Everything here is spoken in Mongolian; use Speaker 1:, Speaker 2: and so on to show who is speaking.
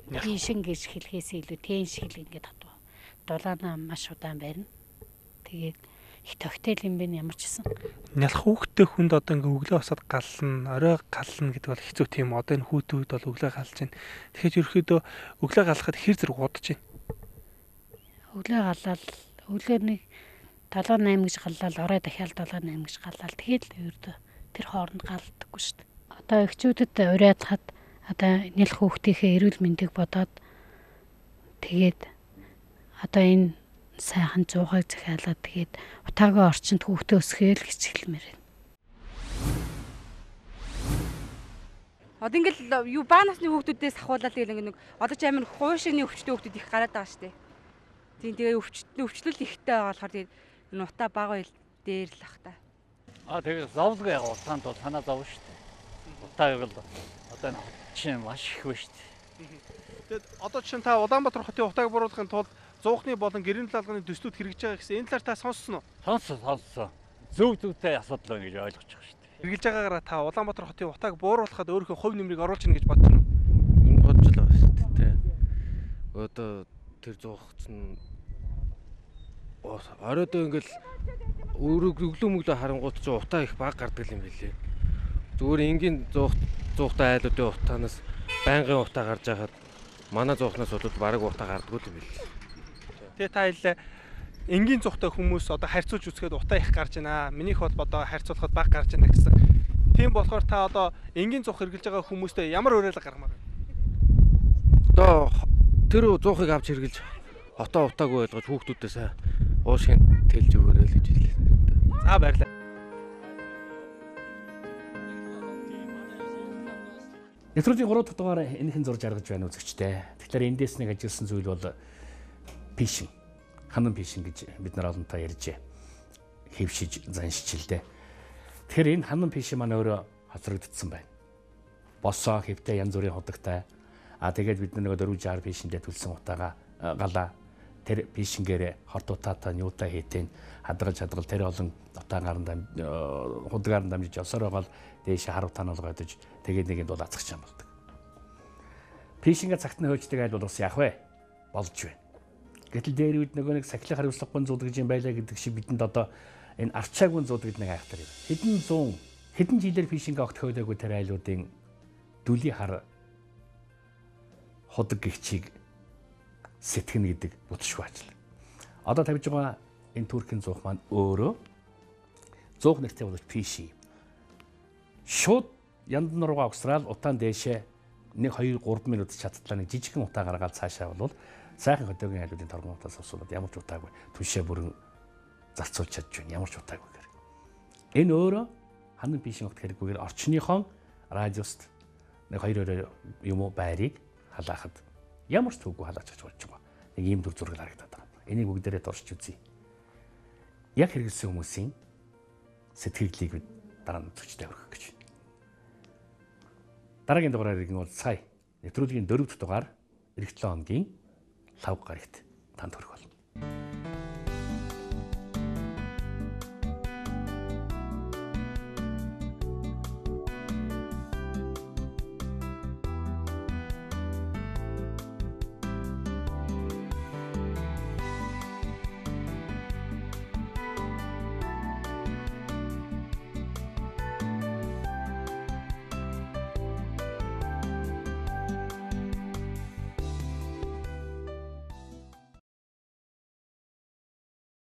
Speaker 1: Тишин гэж хэлхээс илүү тэн шиг л ингээд хатуу. Дулаанаа маш удаан барина. Тэгээд их тогтейл юм бэ ямар ч гэсэн.
Speaker 2: Нялх хүүхдтэй хүнд одоо ингээ өглөө босоод гална, орой гална гэдэг бол хэцүү тийм. Одоо энэ хүүтүүд бол өглөө галж байна. Тэгэхээр ерөөхдөө өглөө галахад хэр зэрэг удаж байна.
Speaker 1: Өглөө галаад өглөө нэг 7-8 гэж галлал орой дахиад 7-8 гэж галлал тэгээд ердөө тэр хооронд галдаггүй шүү дээ. Одоо эхчүүдэд уриалахад одоо нялх хүүхдийнхээ эрүүл мэндийг бодоод тэгээд одоо энэ сайхан 100-ыг захиалаад тэгээд утаагаа орчинд хүүхдээ өсгөөл гэж хэлмээр байна.
Speaker 3: Одоо ингээл юу баа насны хүүхдүүдээс ахуулаад тэгэл нэг одоо ч амар хуушигны өвчтөе хүүхдүүд их гараад байгаа шүү дээ. Тийм тэгээ өвчлөл ихтэй байгаа болохоор тэгээд энэ утаа бага байл дээр л ах та.
Speaker 4: Тэгээд зовлого яг утаанд бол санаа зовж шүү дээ. Утааг л одоо чинь маш их ба шүү дээ.
Speaker 2: Тэгээд одоо чинь та Улаанбаатар хотын утааг бууруулахын тулд зуухны болон гэрийн талалганы төслүүд хэрэгжиж байгаа гэсэн энэ талаар та сонссон уу?
Speaker 4: Сонссон. Зөв асуудал байна гэж ойлгож байгаа шүү дээ.
Speaker 2: Хэрэгжилж байгаагаараа та Улаанбаатар хотын утааг бууруулахад өөрийнхөө хувь нэмрийг оруулж ийн гэж бодож байна уу?
Speaker 5: Энэ бодож л байгаа шүү дээ. Одоо тэр зуухц нь оройдоо ингээл өглөө мөглөө харангуут ч утаа их баг гардаг юм билээ. Зүгээр энгийн зуухтай айлуудын утаанаас байнгын утаа гарч байхад манай зуухнаас бол бараг утаа гардаггүй юм билээ.
Speaker 2: Тэгээ та хэлээ энгийн зуухтай хүмүүс одоо харьцуулж үзэхэд утаа их гарч байна. Минийх бол одоо харьцуулахад баг гарч байна гэсэн. Тийм болохоор та одоо энгийн зуух хэрэгжилж байгаа хүмүүстэй ямар уриалга гаргамаар вэ?
Speaker 5: Одоо тэр зуухыг авч хэрэгжилж хотоо утаагүй ойлгож хүүхдүүдээ сайн уушгин тэлж өгөөрэй л гэж хэлээ.
Speaker 2: За баярлалаа.
Speaker 6: Нэвтрүүлгийн 3 дахь дугаар энэхэн зурж аргаж байна үзэгчтэй. Тэгэхээр эндээс нэг ажилласан зүйл бол фишинг. Ханан фишинг гэж бид нар олонтаа ярьжээ. Хэвшиж заншчилдэ. Тэгэхээр энэ ханан фишинг маань өөрөө хоцрогдсон байна. Босоо хэвтэй янз бүрийн худагтай. Тэгээд бид нар нөгөө 460 фишингдээ төлсөн утаагаа галаа тэр фишингээрээ хорт утаатай ньютаа хийтэн хадгалж тэр олон утаагаар худгаар нь дамжиж явсаар байгаа л дээш хар утаан олгоодож тэгээд нэгэнд бол ацгах юм болдог. Фишингээ цагтны хөөждөг айл бол бас яах вэ? Болж байна. Гэтэл дээр үед нөгөө нэг сахилын хариуцлагын зуудагж юм байлаа гэдэг шиг бидэнд одоо энэ арчаагүй зуудаг нэг айхтар юм. Хэдэн жилээр фишингээ огт хөөлөөгүй тэр айлуудын дүлийн хар худаг гихчийг сэтгэнэ гэдэг бодшгүй ажил. Одоо тавьж байгаа энэ туркийн зуух маань өөрөө зуух нэртэй болж фишинг. Шууд яндан руугаа огсрал утаан дээшээ 1 2 3 минут чадтлаа нэг жижигхэн утаа гаргаад цаашаа болвол сайхан хөдөөгийн айлуудын торгон утаас авсуулаад ямар ч утаагүй түншээ бүрэн зарцуулж чадж байна. Ямар ч утаагүй гэр. Энэ өөрөө ханан фишинг огт хэрэггүйгээр орчныхон радиуст 1 2 юм уу байрыг халаахад ямар ч төвгүй халаач гэж болж байгаа. Нэг ийм дүр зураг харагдаад байгаа. Энийг бүгдээрээ дурч үзье. Яг хэрэгэлсэн хүмүүсийн сэтгэлийг бид дараа нь зөвчтэй өргөх гэж. Дараагийн дугаараар иргэн бол сая нэвтрүүлгийн 4 дахь дугаар эх 7 хоногийн лав гарагт танд хүрэх болно.